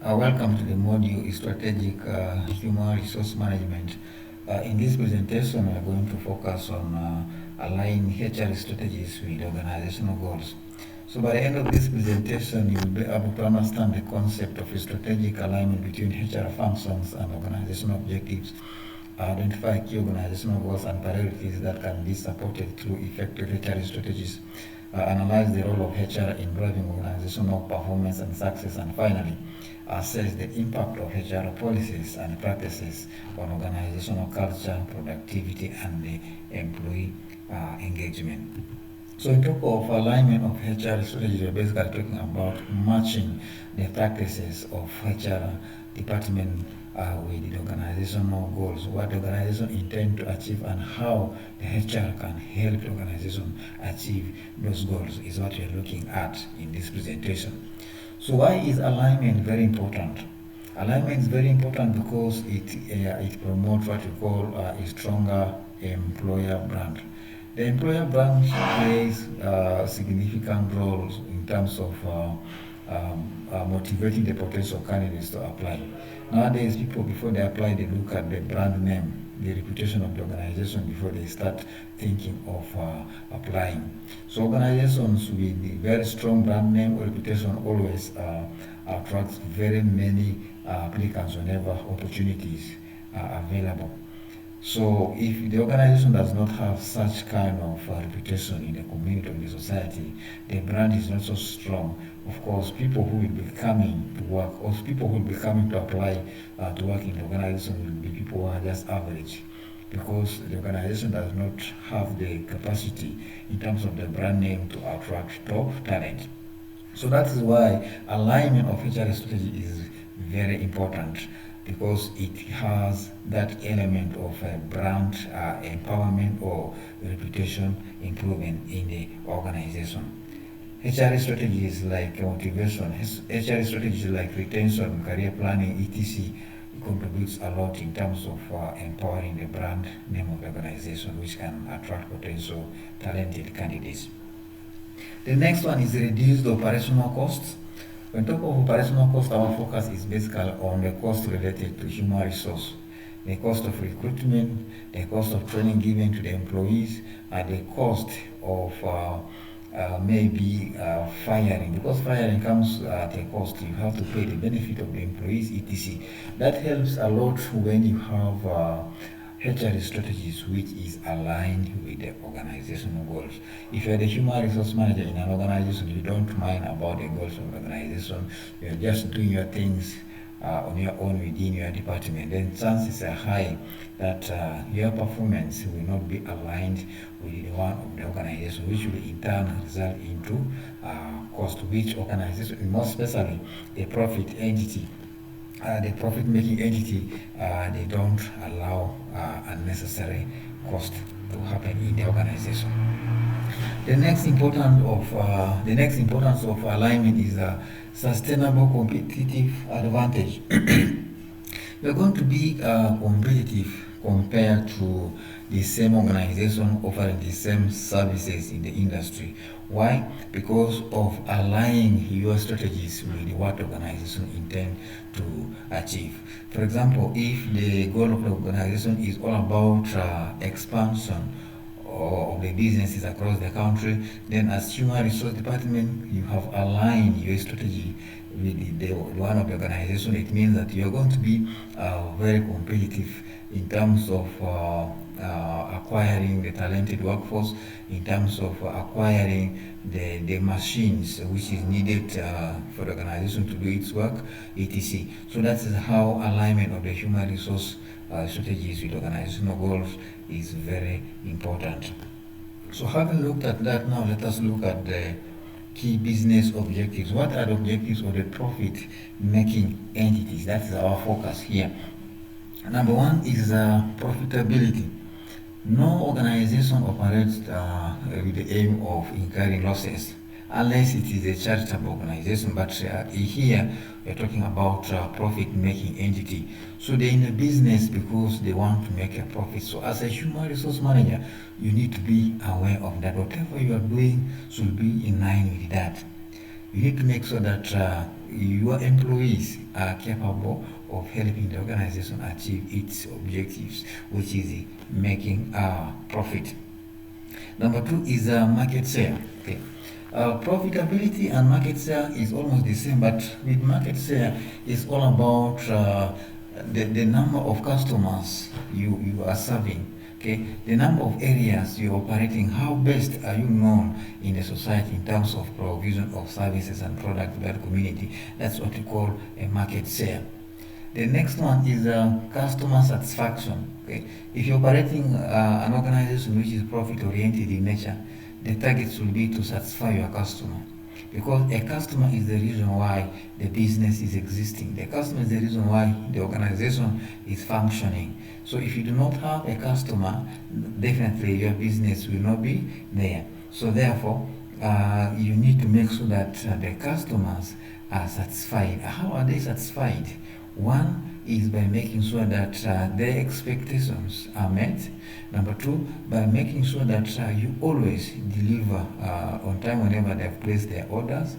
Welcome to the module Strategic Human Resource Management. In this presentation, we are going to focus on aligning HR strategies with organizational goals. So by the end of this presentation, you will be able to understand the concept of a strategic alignment between HR functions and organizational objectives, identify key organizational goals and priorities that can be supported through effective HR strategies, analyze the role of HR in driving organizational performance and success, and finally, assess the impact of HR policies and practices on organizational culture, productivity, and the employee engagement. So in talk of alignment of HR strategy, we're basically talking about matching the practices of HR department with the organizational goals, what the organization intend to achieve and how the HR can help the organization achieve those goals is what we're looking at in this presentation. So why is alignment very important? Alignment is very important because it promotes what we call a stronger employer brand. The employer brand plays significant roles in terms of motivating the potential candidates to apply. Nowadays, people before they apply, they look at the brand name, the reputation of the organization before they start thinking of applying. So organizations with the very strong brand name or reputation always attracts very many applicants whenever opportunities are available. So if the organization does not have such kind of reputation in the community or in the society, the brand is not so strong. Of course, people who will be coming to work or people who will be coming to apply to work in the organization will be people who are just average because the organization does not have the capacity in terms of the brand name to attract top talent. So that is why alignment of HR strategy is very important because it has that element of brand empowerment or reputation improvement in the organization. HR strategies like motivation, HR strategies like retention, career planning, etc. contributes a lot in terms of empowering the brand name of the organization, which can attract potential talented candidates. The next one is reduce the operational costs. When talk of operational cost, our focus is basically on the cost related to human resource, the cost of recruitment, the cost of training given to the employees, and the cost of maybe firing, because firing comes at a cost. You have to pay the benefit of the employees, etc. That helps a lot when you have HR strategies which is aligned with the organizational goals. If you're the human resource manager in an organization, you don't mind about the goals of the organization, you're just doing your things on your own within your department, then chances are high that your performance will not be aligned with the one of the organization, which will in turn result into cost, which organization, most especially the profit entity, the profit-making entity, they don't allow unnecessary cost to happen in the organization. The next importance of alignment is a sustainable competitive advantage. You're going to be competitive compared to the same organization offering the same services in the industry. Why? Because of aligning your strategies with what the organization intend to achieve. For example, if the goal of the organization is all about expansion of the businesses across the country, then as human resource department, you have aligned your strategy with the one of the organization. It means that you are going to be very competitive in terms of acquiring the talented workforce, in terms of acquiring the machines which is needed for the organization to do its work, etc. So that is how alignment of the human resource strategies with organizational goals is very important. So having looked at that, now let us look at the key business objectives. What are the objectives of the profit-making entities? That is our focus here. Number one is profitability. No organization operates with the aim of incurring losses unless it is a charitable organization. But here we're talking about profit-making entity. So they're in a business because they want to make a profit. So as a human resource manager, you need to be aware of that. Whatever you are doing should be in line with that. You need to make sure that your employees are capable of helping the organization achieve its objectives, which is making profit. Number two is market share. Okay. Profitability and market share is almost the same, but with market share, it's all about the number of customers you are serving. Okay, the number of areas you're operating, how best are you known in the society in terms of provision of services and products to that community. That's what we call a market share. The next one is customer satisfaction. Okay, if you're operating an organization which is profit oriented in nature, the targets will be to satisfy your customer, because a customer is the reason why the business is existing. The customer is the reason why the organization is functioning. So if you do not have a customer, definitely your business will not be there. So therefore, you need to make sure that the customers are satisfied. How are they satisfied? One is by making sure that their expectations are met. Number two, by making sure that you always deliver on time whenever they've placed their orders.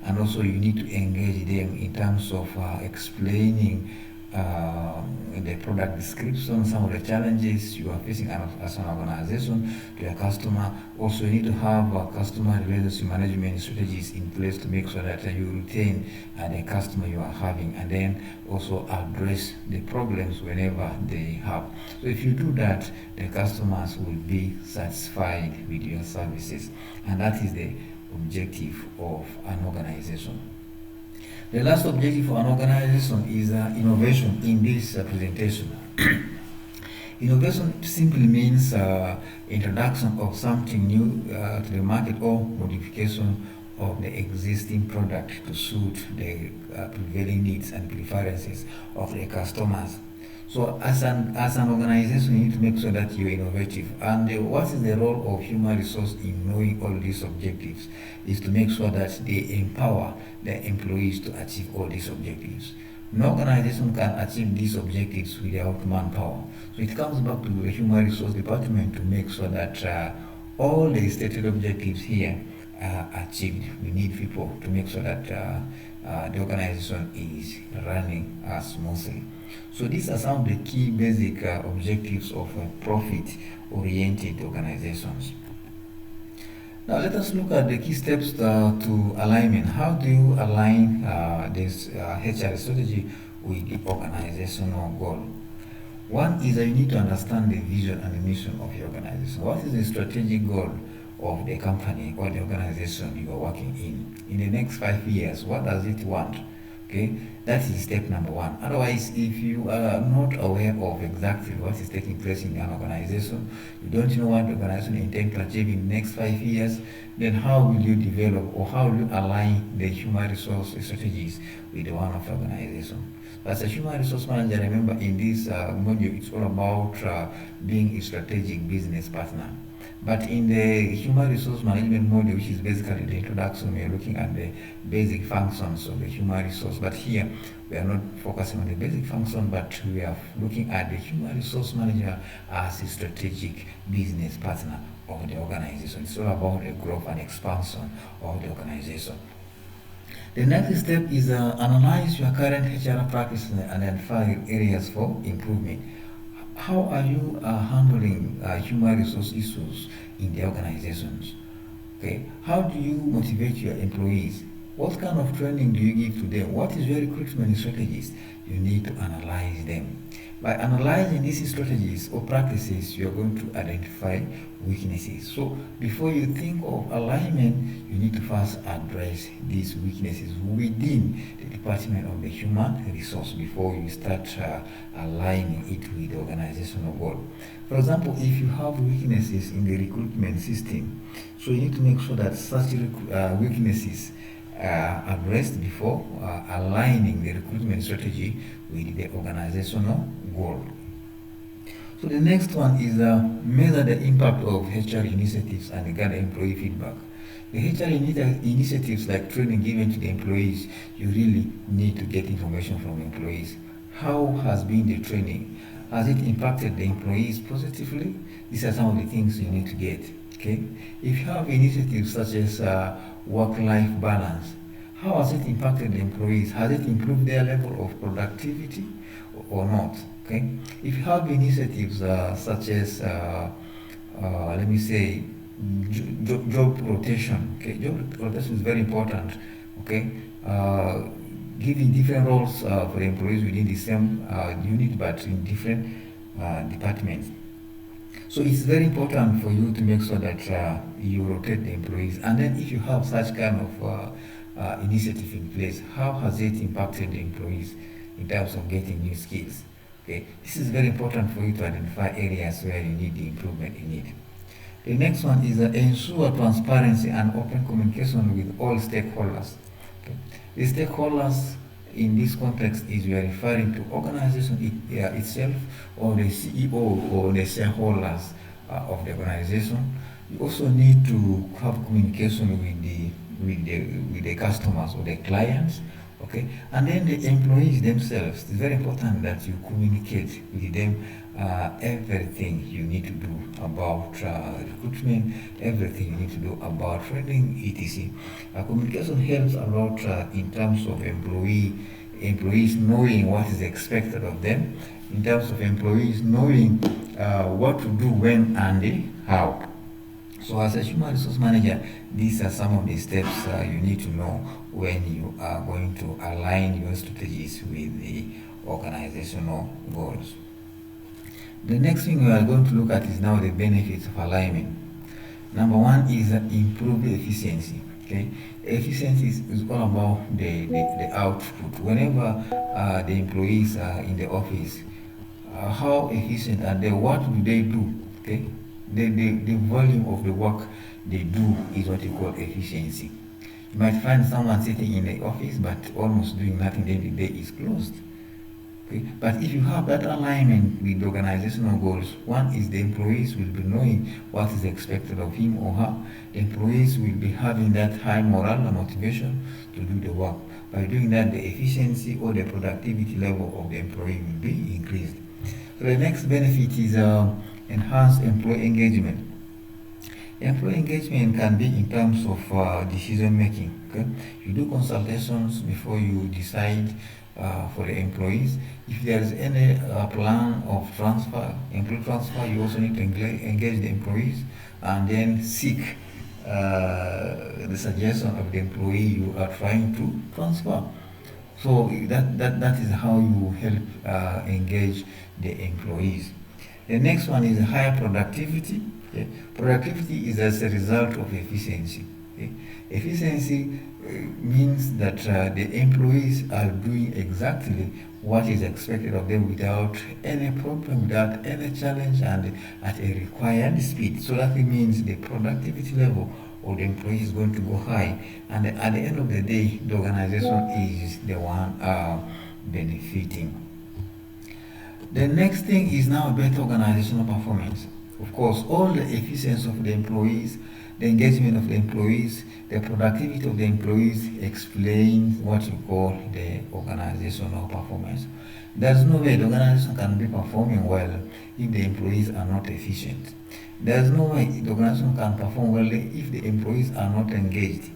And also you need to engage them in terms of explaining the product description, some of the challenges you are facing as an organization to your customer. Also, you need to have customer relationship management strategies in place to make sure that you retain the customer you are having, and then also address the problems whenever they have. So if you do that, the customers will be satisfied with your services, and that is the objective of an organization. The last objective for an organization is innovation in this presentation. Innovation simply means introduction of something new to the market or modification of the existing product to suit the prevailing needs and preferences of the customers. So as an organization, you need to make sure that you're innovative. And what is the role of human resource in knowing all these objectives? Is to make sure that they empower the employees to achieve all these objectives. No organization can achieve these objectives without manpower. So it comes back to the human resource department to make sure that all the stated objectives here are achieved. We need people to make sure that the organization is running smoothly. So these are some of the key basic objectives of profit-oriented organizations. Now let us look at the key steps to alignment. How do you align this HR strategy with the organizational goal? One is that you need to understand the vision and the mission of your organization. What is the strategic goal of the company or the organization you are working in? In the next 5 years, what does it want? Okay, that is step number one. Otherwise, if you are not aware of exactly what is taking place in an organization, you don't know what the organization intends to achieve in the next 5 years, then how will you develop or how will you align the human resource strategies with the one of the organization? As a human resource manager, remember in this module, it's all about being a strategic business partner. But in the human resource management module, which is basically the introduction, we are looking at the basic functions of the human resource. But here, we are not focusing on the basic function, but we are looking at the human resource manager as a strategic business partner of the organization. It's all about the growth and expansion of the organization. The next step is analyze your current HR practices and identify areas for improvement. How are you handling human resource issues in the organizations? Okay, how do you motivate your employees? What kind of training do you give to them? What is your recruitment strategies? You need to analyze them. By analyzing these strategies or practices, you are going to identify weaknesses. So before you think of alignment, you need to first address these weaknesses within the department of the human resource before you start aligning it with the organizational goal. For example, if you have weaknesses in the recruitment system, so you need to make sure that such weaknesses addressed before aligning the recruitment strategy with the organizational goal. So the next one is measure the impact of HR initiatives and gather employee feedback. The HR initiatives like training given to the employees, you really need to get information from employees. How has been the training? Has it impacted the employees positively? These are some of the things you need to get. Okay. If you have initiatives such as work-life balance, How has it impacted the employees? Has it improved their level of productivity or not? Okay. If you have initiatives such as, let me say, job rotation. Okay, job rotation is very important. Okay, giving different roles for the employees within the same unit, but in different departments. So it's very important for you to make sure that you rotate the employees. And then if you have such kind of initiative in place, how has it impacted the employees in terms of getting new skills? Okay, this is very important for you to identify areas where you need the improvement in it. The next one is ensure transparency and open communication with all stakeholders. Okay. The stakeholders in this context is we are referring to organization itself, or the CEO or the shareholders of the organization. You also need to have communication with the customers or the clients. Okay, and then the employees themselves. It's very important that you communicate with them everything you need to do about recruitment, everything you need to do about training, etc. Communication helps a lot in terms of employees knowing what is expected of them, in terms of employees knowing what to do when and how. So as a human resource manager, these are some of the steps you need to know when you are going to align your strategies with the organizational goals. The next thing we are going to look at is now the benefits of alignment. Number one is improved efficiency. Okay, efficiency is all about the output. Whenever the employees are in the office, how efficient are they? What do they do? Okay, the volume of the work they do is what you call efficiency. You might find someone sitting in the office but almost doing nothing, then the day is closed. Okay? But if you have that alignment with the organizational goals, one is the employees will be knowing what is expected of him or her. The employees will be having that high morale and motivation to do the work. By doing that, the efficiency or the productivity level of the employee will be increased. So the next benefit is enhanced employee engagement. Employee engagement can be in terms of decision making. Okay? You do consultations before you decide for the employees. If there is any plan of employee transfer, you also need to engage the employees and then seek the suggestion of the employee you are trying to transfer. So that is how you help engage the employees. The next one is higher productivity. Okay. Productivity is as a result of efficiency. Okay. Efficiency means that the employees are doing exactly what is expected of them without any problem, without any challenge, and at a required speed. So that means the productivity level of the employee is going to go high, and at the end of the day, the organization is the one benefiting. The next thing is now better organizational performance. Of course, all the efficiency of the employees, the engagement of the employees, the productivity of the employees explains what you call the organizational performance. There's no way the organization can be performing well if the employees are not efficient. There's no way the organization can perform well if the employees are not engaged.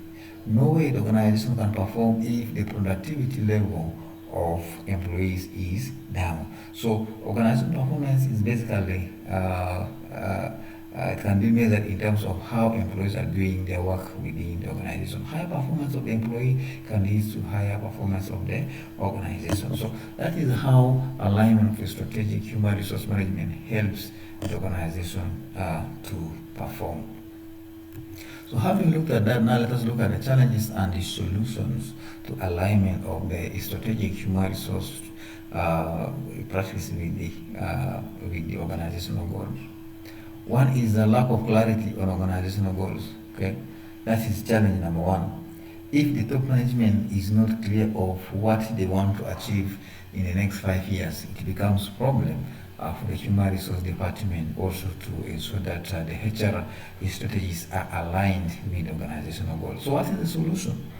No way the organization can perform if the productivity level of employees is down. So organizational performance is basically it can be measured in terms of how employees are doing their work within the organization. Higher performance of the employee can lead to higher performance of the organization. So that is how alignment with strategic human resource management helps the organization to perform. So having looked at that, now let us look at the challenges and the solutions to alignment of the strategic human resource practice with the organizational goals. One is the lack of clarity on organizational goals. Okay, that is challenge number one. If the top management is not clear of what they want to achieve in the next 5 years, it becomes a problem for the human resource department also to ensure that the HR strategies are aligned with organizational goals. So what is the solution?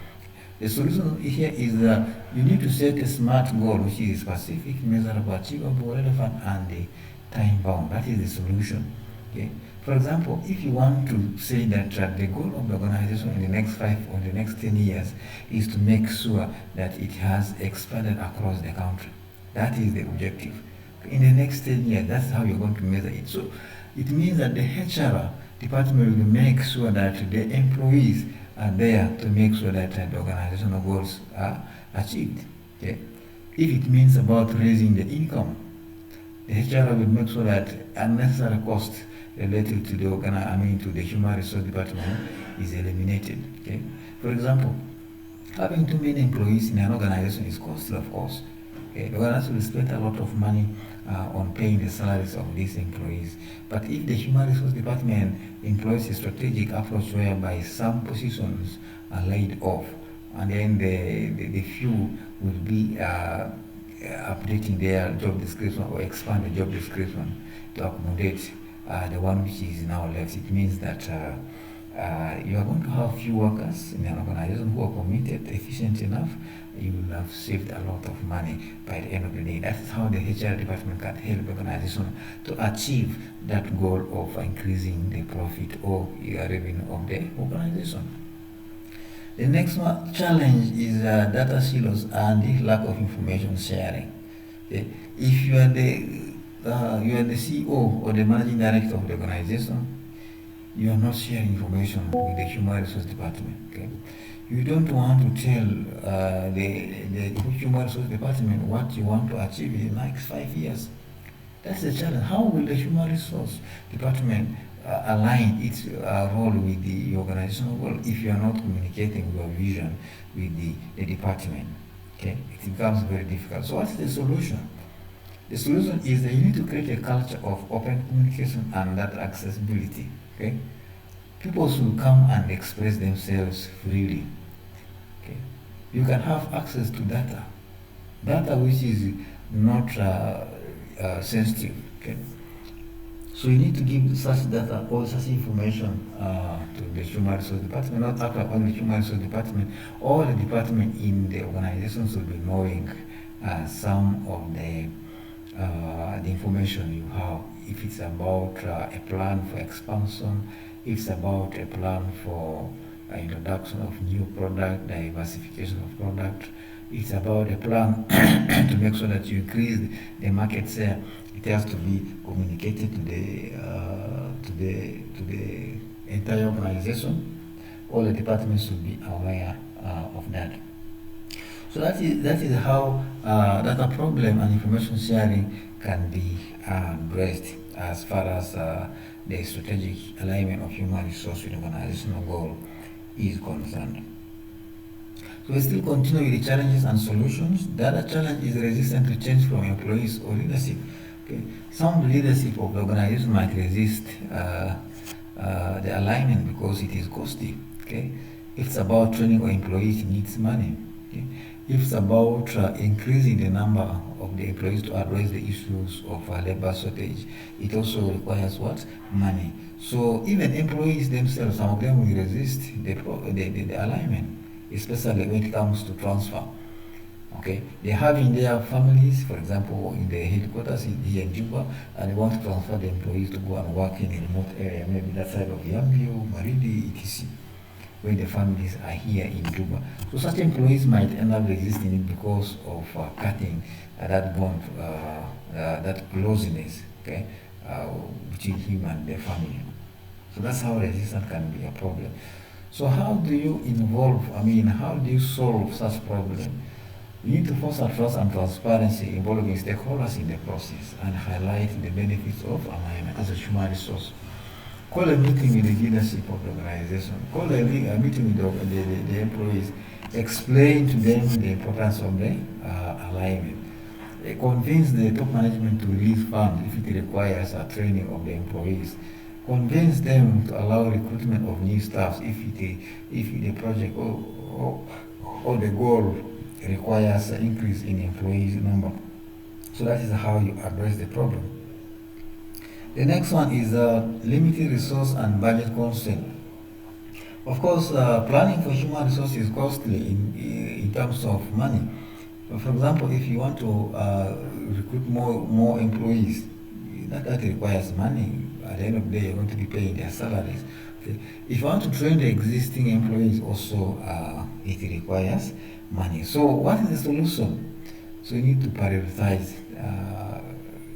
The solution here is that you need to set a SMART goal, which is specific, measurable, achievable, relevant, and time bound. That is the solution. Okay. For example, if you want to say that the goal of the organization in the next 5 or the next 10 years is to make sure that it has expanded across the country, that is the objective. In the next 10 years, that's how you're going to measure it. So it means that the HR department will make sure that the employees are there to make sure that the organizational goals are achieved. Okay? If it means about raising the income, the HR will make sure that unnecessary costs related to the human resource department is eliminated. Okay? For example, having too many employees in an organization is costly, of course. Okay? The organization will spend a lot of money on paying the salaries of these employees. But if the human resource department employs a strategic approach whereby some positions are laid off, and then the few will be updating their job description or expand the job description to accommodate the one which is now left, it means that you are going to have few workers in an organization who are committed, efficient enough. You will have saved a lot of money by the end of the day. That is how the HR department can help the organization to achieve that goal of increasing the profit or revenue of the organization. The next one challenge is data silos and the lack of information sharing. Okay? If you are the CEO or the managing director of the organization, you are not sharing information with the human resource department. Okay? You don't want to tell the human resource department what you want to achieve in the next 5 years. That's the challenge. How will the human resource department align its role with the organizational goal if you are not communicating your vision with the department? Okay, it becomes very difficult. So what's the solution? The solution is that you need to create a culture of open communication and that accessibility. Okay, people should come and express themselves freely. Okay, you can have access to data which is not sensitive. Okay. So you need to give such data or such information to the human resource department, not only the human resource department, all the department in the organization should be knowing some of the information you have. If it's about a plan for expansion, if it's about a plan for introduction of new product, diversification of product, it's about a plan to make sure that you increase the market share. It has to be communicated to the entire organization. All the departments should be aware of that. So that is how data problem and information sharing can be addressed as far as the strategic alignment of human resource with organizational goal is concerned. So we still continue with the challenges and solutions. The other challenge is resistance to change from employees or leadership. Okay. Some leadership of the organization might resist the alignment because it is costly. Okay. If it's about training our employees, it needs money. Okay. If it's about increasing the number of the employees to address the issues of labor shortage, it also requires what? Money. So even employees themselves, some of them will resist the alignment, especially when it comes to transfer. Okay, they have in their families, for example, in the headquarters here in Juba, and they want to transfer the employees to go and work in a remote area, maybe that side of Yambio, Maridi, etc., where the families are here in Juba. So such employees might end up resisting it because of cutting that bond, that closeness, okay, between him and the family. So that's how resistance can be a problem. So how do you how do you solve such problem? We need to foster trust and transparency involving stakeholders in the process and highlight the benefits of alignment as a human resource. Call a meeting with the leadership of the organization. Call a meeting with the employees. Explain to them the importance of the alignment. Convince the top management to release funds if it requires a training of the employees. Convince them to allow recruitment of new staff if the project or the goal requires an increase in employees number. So that is how you address the problem. The next one is limited resource and budget constraint. Of course, planning for human resources is costly in terms of money. For example, if you want to recruit more employees, that requires money. at the end of the day, you're going to be paying their salaries. Okay. If you want to train the existing employees, also it requires money. So, what is the solution? So, you need to prioritize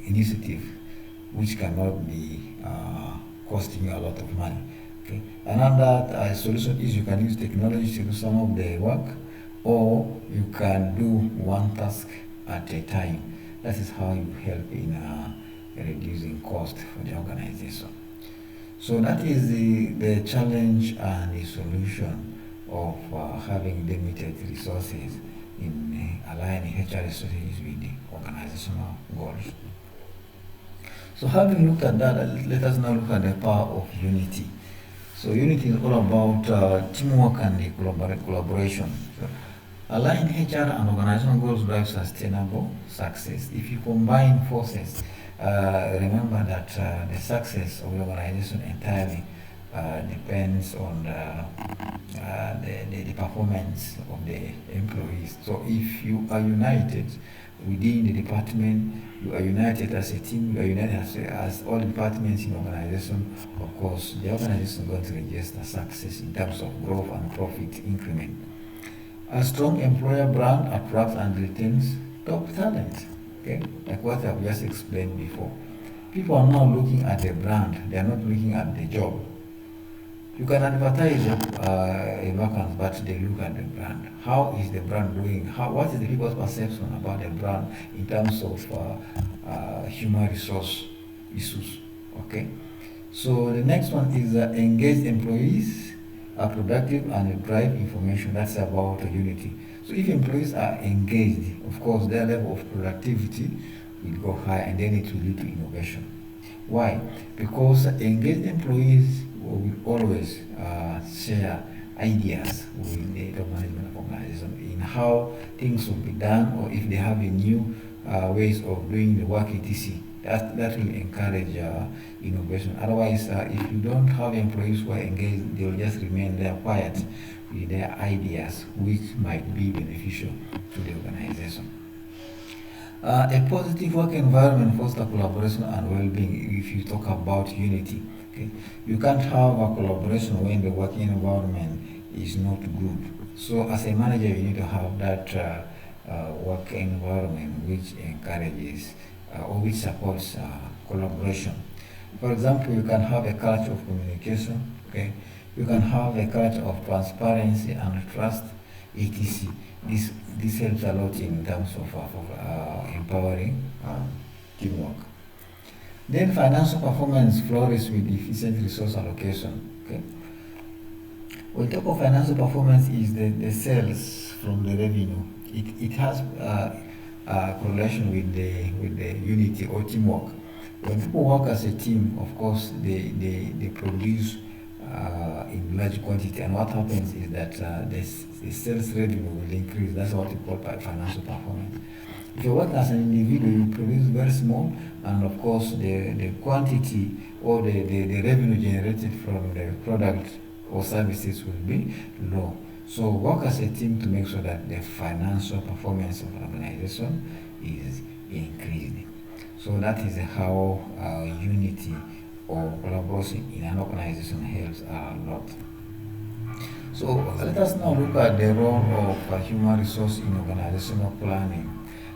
initiative which cannot be costing you a lot of money. Okay. Another solution is you can use technology to do some of the work, or you can do one task at a time. That is how you help in reducing cost for the organization. So that is the challenge and the solution of having limited resources in aligning HR strategies with the organizational goals. So having looked at that, let us now look at the power of unity. So unity is all about teamwork and the collaboration. So align HR and organizational goals drive sustainable success. If you combine forces, remember that the success of the organization entirely depends on the performance of the employees. So if you are united within the department, you are united as a team, you are united as all departments in the organization, of course, the organization is going to register success in terms of growth and profit increment. A strong employer brand attracts and retains top talent. Okay, like what I've just explained before. People are now looking at the brand, they are not looking at the job. You can advertise a vacant, but they look at the brand. How is the brand doing? What is the people's perception about the brand in terms of human resource issues? Okay. So the next one is engaged employees are productive and drive information. That's about unity. So if employees are engaged, of course, their level of productivity will go high, and then it will lead to innovation. Why? Because engaged employees will always share ideas with the top management of organization in how things will be done, or if they have a new ways of doing the work, etc. That will encourage innovation. Otherwise, if you don't have employees who are engaged, they will just remain there quiet with their ideas, which might be beneficial to the organization. A positive work environment fosters collaboration and well-being. If you talk about unity, okay, you can't have a collaboration when the working environment is not good. So, as a manager, you need to have that work environment which encourages or which supports collaboration. For example, you can have a culture of communication. Okay, you can have a culture of transparency and trust, etc. This helps a lot in terms of empowering teamwork. Then financial performance flourishes with efficient resource allocation. Okay. When we talk of financial performance, is the sales from the revenue. It has correlation with the unity or teamwork. When people work as a team, of course, they produce in large quantity, and what happens is that the sales revenue will increase. That's what we call financial performance. If you work as an individual, you produce very small, and of course the quantity or the revenue generated from the product or services will be low. So work as a team to make sure that the financial performance of an organization is increased. So that is how unity or collaboration in an organization helps a lot. So let us now look at the role of human resource in organizational planning.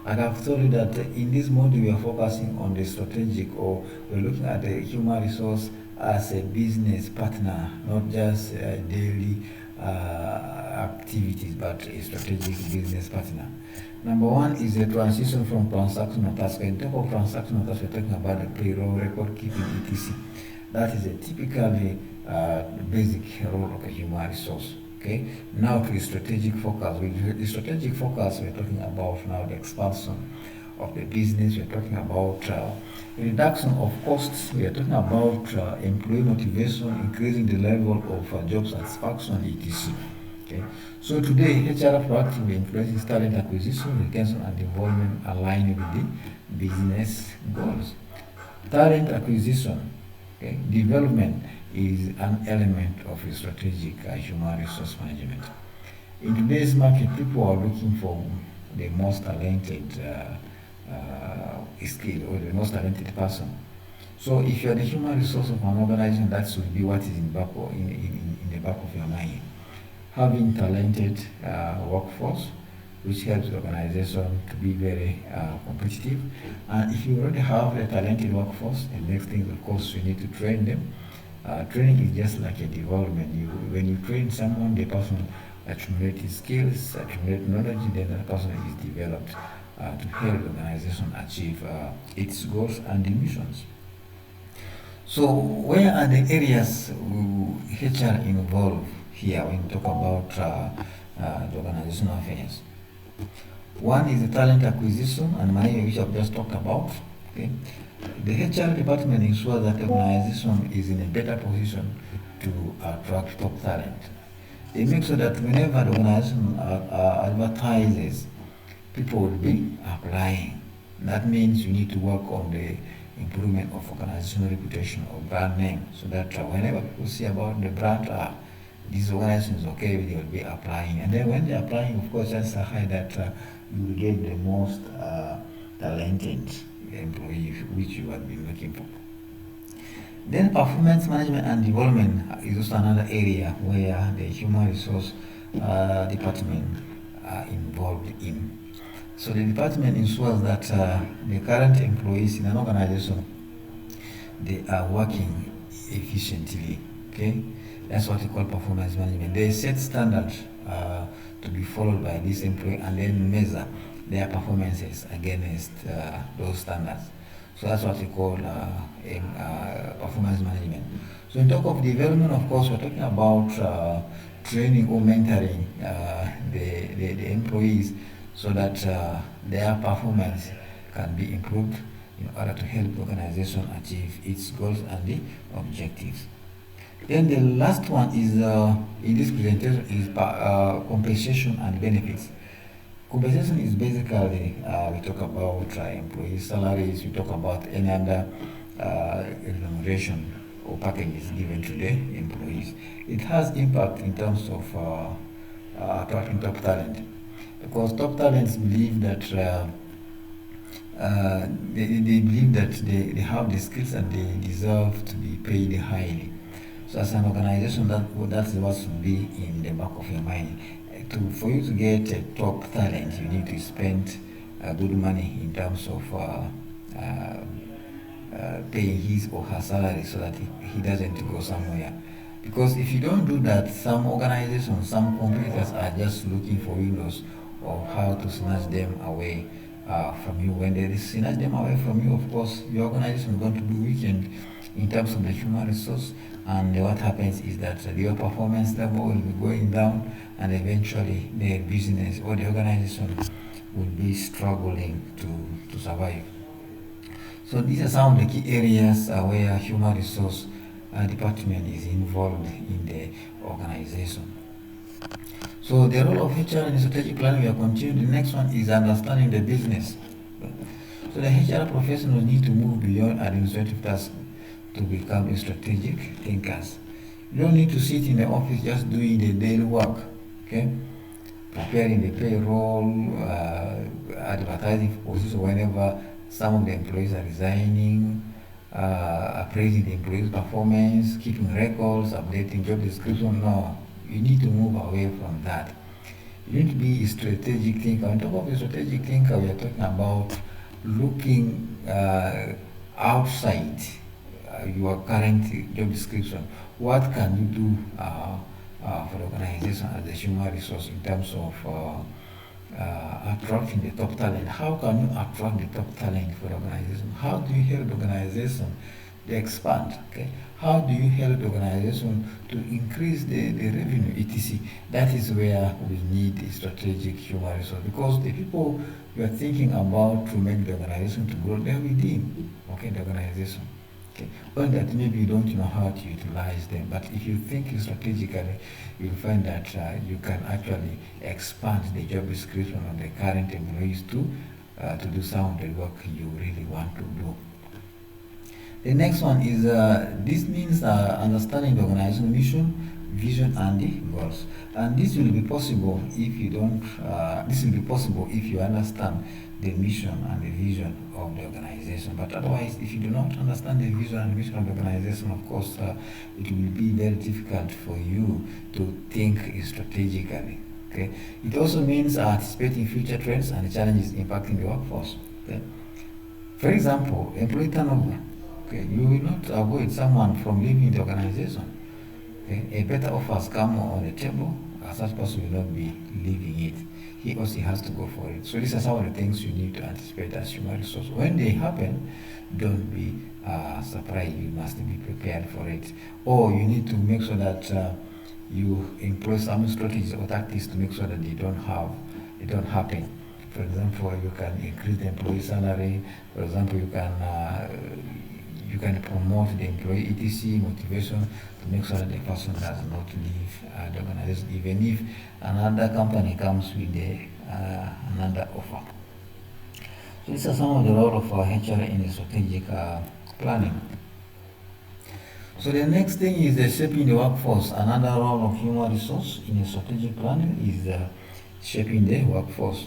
And I've told you that in this module we are focusing on the strategic, or we're looking at the human resource as a business partner, not just daily activities, but a strategic business partner. Number one is the transition from transactional tasks. In terms of transactional tasks, we're talking about the payroll, record keeping, etc. That is a typically basic role of a human resource. Okay. Now to the strategic focus. With the strategic focus, we're talking about now the expansion of the business. We're talking about reduction of costs. We are talking about employee motivation, increasing the level of job satisfaction, etc. Okay. So today, HR proactively influences talent acquisition, retention, and involvement aligned with the business goals. Talent acquisition, okay, development is an element of a strategic human resource management. In today's market, people are looking for the most talented skill or the most talented person. So if you are the human resource of an organization, that should be what is in the back of your mind. Having talented workforce, which helps the organization to be very competitive. And if you already have a talented workforce, the next thing, of course, you need to train them. Training is just like a development. When you train someone, the person accumulates skills, accumulates knowledge, then the person is developed to help the organization achieve its goals and the missions. So, where are the areas HR involved here when you talk about the organizational affairs? One is the talent acquisition and management, which I've just talked about. Okay. The HR department ensures that the organization is in a better position to attract top talent. They make sure that whenever the organization advertises, people will be applying. That means you need to work on the improvement of organizational reputation or brand name, so that whenever people see about the brand, this organization is okay, they will be applying. And then when they're applying, of course, that's a high that you will get the most talented employee which you have been looking for. Then performance management and development is also another area where the human resource department are involved in. So the department ensures that the current employees in an organization, they are working efficiently. Okay, that's what we call performance management. They set standards to be followed by this employee and then measure their performances against those standards. So that's what we call performance management. So in talk of development, of course, we're talking about training or mentoring the employees so that their performance can be improved in order to help the organization achieve its goals and the objectives. Then the last one is in this presentation is compensation and benefits. Compensation is basically we talk about employee salaries, we talk about any other remuneration or packages given to the employees. It has impact in terms of attracting top talent, because top talents believe that they believe that they have the skills and they deserve to be paid highly. So as an organization, that's what should be in the back of your mind. For you to get a top talent, you need to spend good money in terms of paying his or her salary so that he doesn't go somewhere. Because if you don't do that, some organizations, some competitors are just looking for windows of how to snatch them away from you. When they snatch them away from you, of course, your organization is going to be weakened in terms of the human resource, and what happens is that your performance level will be going down, and eventually the business or the organization will be struggling to survive. So these are some of the key areas where human resource department is involved in the organization. So the role of HR in strategic planning, we are continuing. The next one is understanding the business. So the HR professionals need to move beyond administrative tasks to become strategic thinkers. You don't need to sit in the office just doing the daily work, okay? Preparing the payroll, advertising for positions whenever some of the employees are resigning, appraising the employees' performance, keeping records, updating job description. No, you need to move away from that. You need to be a strategic thinker. On top of a strategic thinker, we are talking about looking outside your current job description. What can you do for the organization as a human resource in terms of attracting the top talent? How can you attract the top talent for the organization? How do you help the organization to expand? Okay? How do you help the organization to increase the revenue, etc.? That is where we need a strategic human resource, because the people you are thinking about to make the organization to grow, they are within, okay, the organization. Okay. Well, that maybe you don't know how to utilize them, but if you think strategically, you'll find that you can actually expand the job description of the current employees to do some of the work you really want to do. The next one is this means understanding the organization mission, vision, and the goals. And this will be possible if you don't. This will be possible if you understand the mission and the vision of the organization. But otherwise, if you do not understand the vision and mission of the organization, of course, it will be very difficult for you to think strategically. Okay. It also means anticipating future trends and challenges impacting the workforce. Okay. For example, employee turnover. Okay. You will not avoid someone from leaving the organization. Okay. A better offers come on the table, such person will not be leaving it. He or she has to go for it. So these are some of the things you need to anticipate as human resource. When they happen, don't be surprised. You must be prepared for it. Or you need to make sure that you employ some strategies or tactics to make sure that they don't happen. For example, you can increase the employee salary. For example, you can promote the employee etc. motivation to make sure that the person does not leave the organization, even if another company comes with another offer. So these are some of the role of HR in the strategic planning. So the next thing is shaping the workforce. Another role of human resource in the strategic planning is shaping the workforce.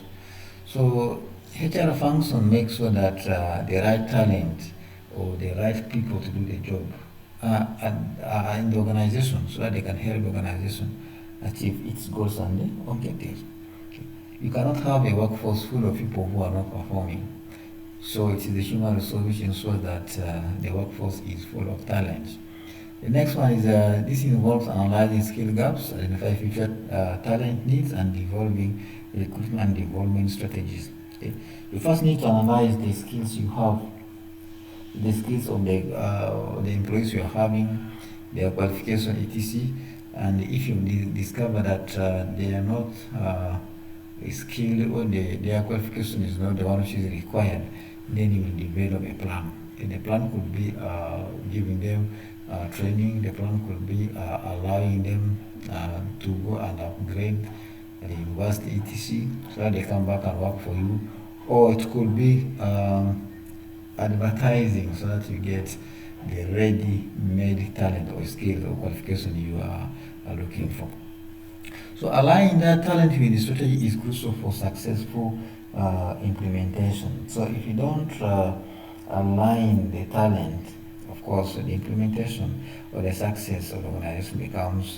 So HR function makes sure that the right talent or the right people to do the job are in the organization so that they can help the organization achieve its goals and the objectives. Okay. You cannot have a workforce full of people who are not performing. So it is the human resource which ensures that the workforce is full of talent. The next one is this involves analyzing skill gaps, identify future talent needs, and developing recruitment and development strategies. Okay. You first need to analyze the skills you have, the skills of the employees you are having, their qualification, etc. And if you discover that they are not skilled or their qualification is not the one which is required, then you will develop a plan. And the plan could be giving them training. The plan could be allowing them to go and upgrade the university, etc. so that they come back and work for you. Or it could be advertising so that you get the ready-made talent or skill or qualification you are looking for. So aligning that talent with the strategy is crucial for successful implementation. So if you don't align the talent, of course, the implementation or the success of the organization becomes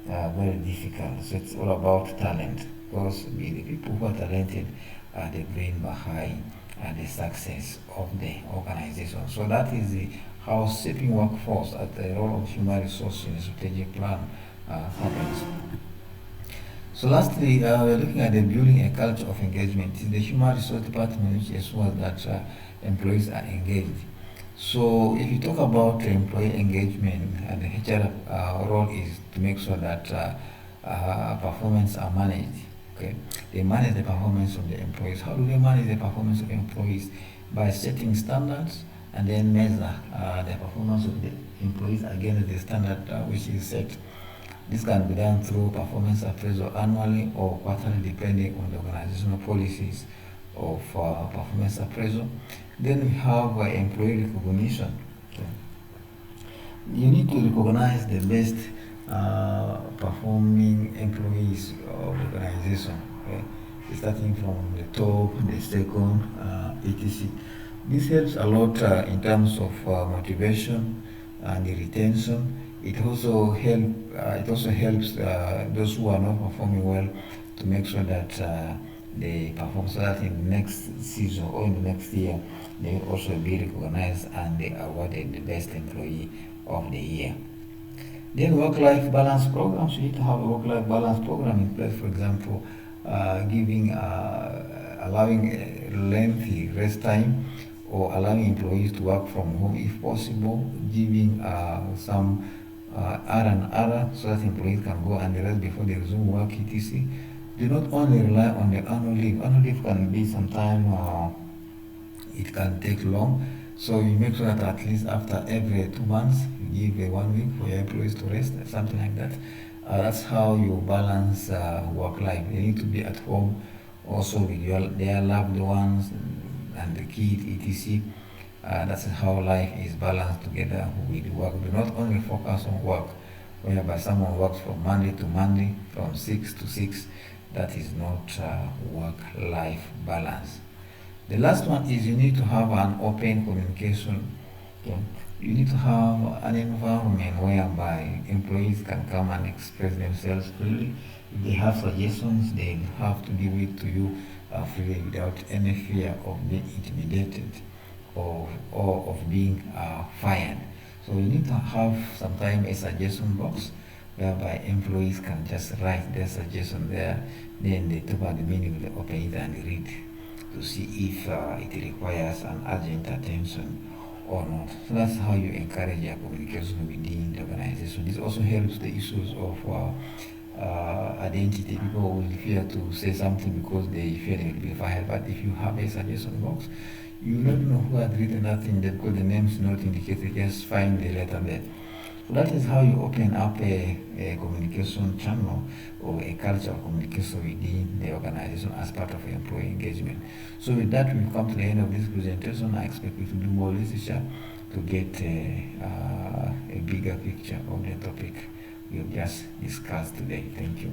very difficult. So it's all about talent, because the people who are talented are the brain behind the success of the organization. So that is how shaping workforce at the role of human resource in a strategic plan happens. So lastly, we're looking at the building a culture of engagement. It's the human resource department which ensures that employees are engaged. So if you talk about employee engagement, and the HR role is to make sure that performance are managed. Okay, they manage the performance of the employees. How do they manage the performance of employees? By setting standards and then measure the performance of the employees against the standard which is set. This can be done through performance appraisal annually or quarterly, depending on the organizational policies of performance appraisal. Then we have employee recognition. Okay. You need to recognize the best performing employees of the organization, okay? Starting from the top, the second, etc. This helps a lot in terms of motivation and the retention. It also helps those who are not performing well to make sure that they perform, so that in the next season or in the next year they will also be recognized and they are awarded the best employee of the year. Then work-life balance programs. You need to have a work-life balance program in place. For example, allowing lengthy rest time, or allowing employees to work from home if possible, giving some R&R so that employees can go and rest before they resume work, etc. Do not only rely on the annual leave. Annual leave can be sometime, it can take long. So you make sure that at least after every 2 months, you give 1 week for your employees to rest, something like that. That's how you balance work life. They need to be at home also with their loved ones and the kids, etc. That's how life is balanced together with work. Do not only focus on work, whereby someone works from Monday to Monday, from 6 to 6. That is not work-life balance. The last one is you need to have an open communication. Okay. You need to have an environment whereby employees can come and express themselves freely. If they have suggestions, they have to give it to you freely without any fear of being intimidated or of being fired. So you need to have sometimes a suggestion box whereby employees can just write their suggestion there. Then they talk about the meaning, they open it and read to see if it requires an urgent attention or not. So that's how you encourage your communication within the organization. This also helps the issues of identity. People will fear to say something because they fear they will be fired. But if you have a suggestion box, you will not know who had written that thing there because the name is not indicated. Just find the letter there. So that is how you open up a communication channel or a culture of communication within the organization as part of employee engagement. So with that, we've come to the end of this presentation. I expect you to do more research to get a bigger picture of the topic we have just discussed today. Thank you.